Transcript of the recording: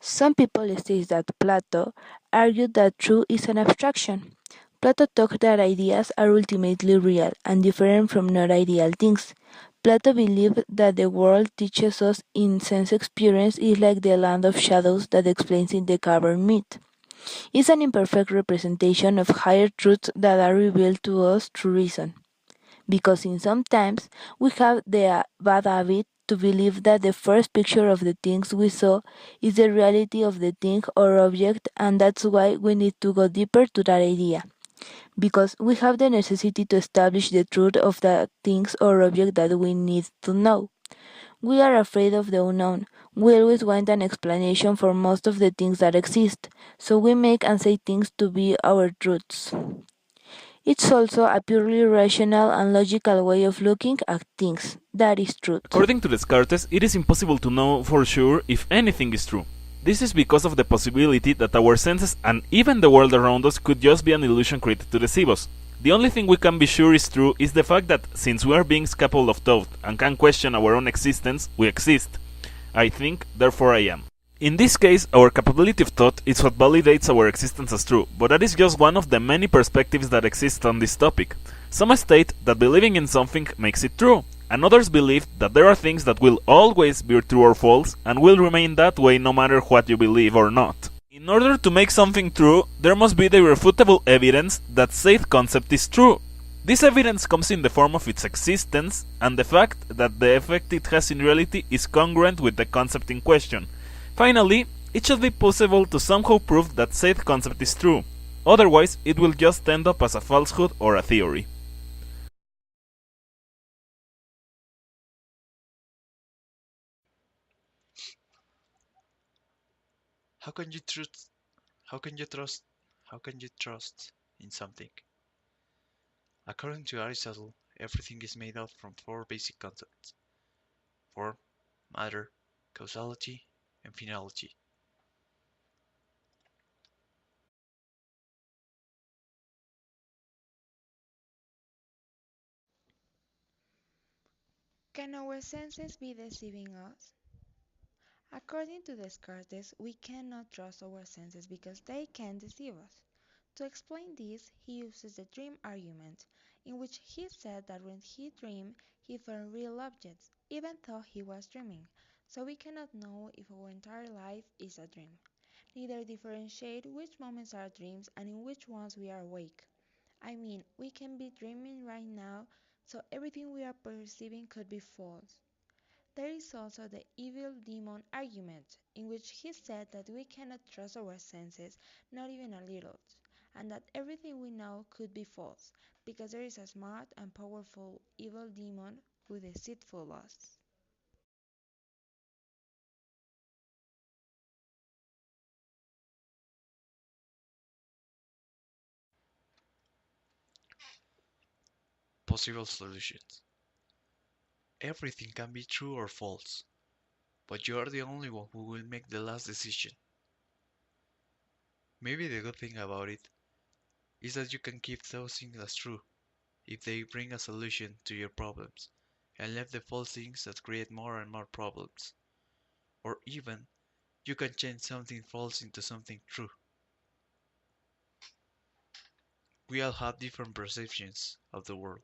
Some people say that Plato argued that truth is an abstraction. Plato taught that ideas are ultimately real and different from non-ideal things. Plato believed that the world teaches us in sense experience is like the land of shadows that explains in the cavern myth. It's an imperfect representation of higher truths that are revealed to us through reason. Because in sometimes we have the bad habit to believe that the first picture of the things we saw is the reality of the thing or object, and that's why we need to go deeper to that idea. Because we have the necessity to establish the truth of the things or object that we need to know. We are afraid of the unknown. We always want an explanation for most of the things that exist, so we make and say things to be our truths. It's also a purely rational and logical way of looking at things. That is truth. According to Descartes, it is impossible to know for sure if anything is true. This is because of the possibility that our senses and even the world around us could just be an illusion created to deceive us. The only thing we can be sure is true is the fact that since we are beings capable of thought and can question our own existence, we exist. I think, therefore I am. In this case, our capability of thought is what validates our existence as true, but that is just one of the many perspectives that exist on this topic. Some state that believing in something makes it true, and others believe that there are things that will always be true or false, and will remain that way no matter what you believe or not. In order to make something true, there must be the irrefutable evidence that said concept is true. This evidence comes in the form of its existence, and the fact that the effect it has in reality is congruent with the concept in question. Finally, it should be possible to somehow prove that said concept is true. Otherwise, it will just end up as a falsehood or a theory. How can you trust? How can you trust? How can you trust in something? According to Aristotle, everything is made up from four basic concepts: form, matter, causality, and finality. Can our senses be deceiving us? According to Descartes, we cannot trust our senses because they can deceive us. To explain this, he uses the dream argument, in which he said that when he dreamed, he found real objects, even though he was dreaming, so we cannot know if our entire life is a dream. Neither differentiate which moments are dreams and in which ones we are awake. I mean, we can be dreaming right now, so everything we are perceiving could be false. There is also the evil demon argument, in which he said that we cannot trust our senses, not even a little, and that everything we know could be false, because there is a smart and powerful evil demon who deceitful us. Possible solutions. Everything can be true or false, but you are the only one who will make the last decision. Maybe the good thing about it is that you can keep those things as true if they bring a solution to your problems, and leave the false things that create more and more problems. Or even, you can change something false into something true. We all have different perceptions of the world,